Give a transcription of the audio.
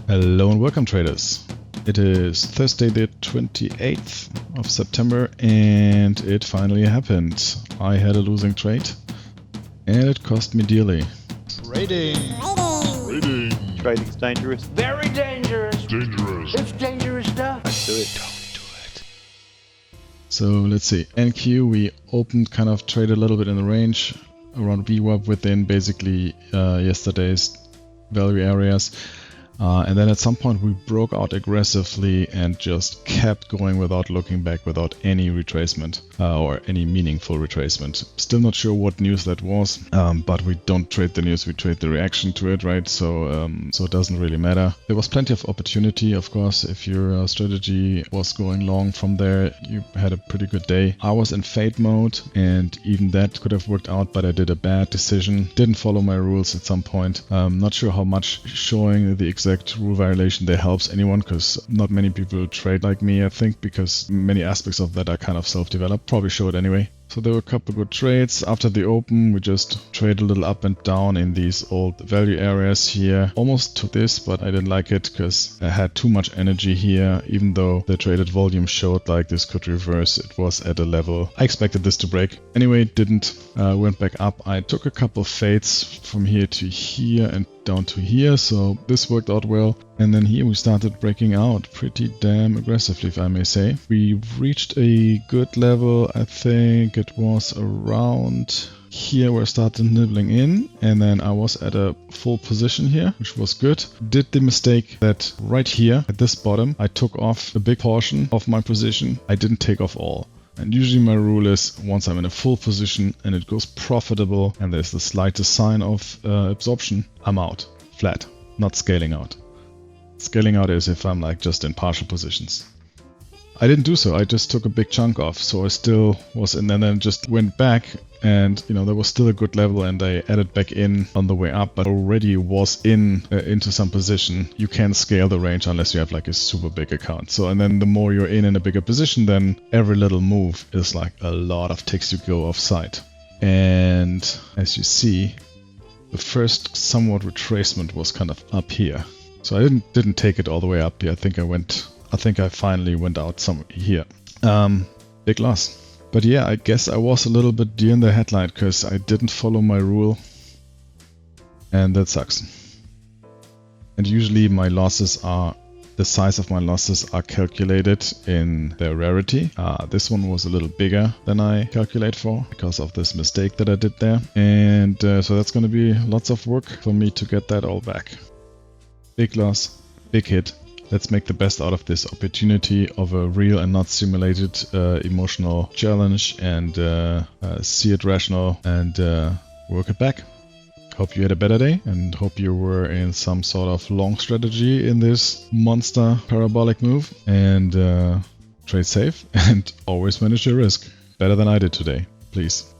Hello and welcome, traders. It is Thursday the 28th of September and it finally happened. I had a losing trade and it cost me dearly. Trading. Trading's dangerous. Very dangerous. Dangerous. It's dangerous stuff. Let's do it. Don't do it. So let's see. NQ, we opened, kind of traded a little bit in the range around VWAP within basically yesterday's value areas. And then at some point we broke out aggressively and just kept going without looking back, without any retracement or any meaningful retracement. Still not sure what news that was, but we don't trade the news, we trade the reaction to it, right? So it doesn't really matter. There was plenty of opportunity, of course. If your strategy was going long from there, you had a pretty good day. I was in fade mode and even that could have worked out, but I did a bad decision. Didn't follow my rules at some point. Not sure how much showing the exact rule violation there helps anyone, because not many people trade like me, I think, because many aspects of that are kind of self-developed. Probably show it anyway. So there were a couple good trades. After the open, we just trade a little up and down in these old value areas here. Almost to this, but I didn't like it because I had too much energy here. Even though the traded volume showed like this could reverse, it was at a level I expected this to break. Anyway, it didn't. Went back up. I took a couple of fades from here to here and down to here, so this worked out well. And then here we started breaking out pretty damn aggressively, if I may say. We reached a good level, I think it was around here where I started nibbling in, and then I was at a full position here, which was good. Did the mistake that right here at this bottom, I took off a big portion of my position. I didn't take off all. And usually my rule is once I'm in a full position and it goes profitable and there's the slightest sign of absorption, I'm out, flat, not scaling out. Scaling out is if I'm like just in partial positions. I didn't do so, I just took a big chunk off, so I still was in, and then just went back and there was still a good level and I added back in on the way up, but already was into some position. You can't scale the range unless you have like a super big account. So, and then the more you're in a bigger position, then every little move is like a lot of ticks you go offside. And as you see, the first somewhat retracement was kind of up here. So I didn't take it all the way up here. I think I finally went out somewhere here. Big loss. But yeah, I guess I was a little bit deer in the headlight because I didn't follow my rule. And that sucks. And usually my losses are, the size of my losses are calculated in their rarity. This one was a little bigger than I calculate for because of this mistake that I did there. And so that's going to be lots of work for me to get that all back. Big loss, big hit. Let's make the best out of this opportunity of a real and not simulated emotional challenge and see it rational and work it back. Hope you had a better day and hope you were in some sort of long strategy in this monster parabolic move, and trade safe and always manage your risk. Better than I did today, please.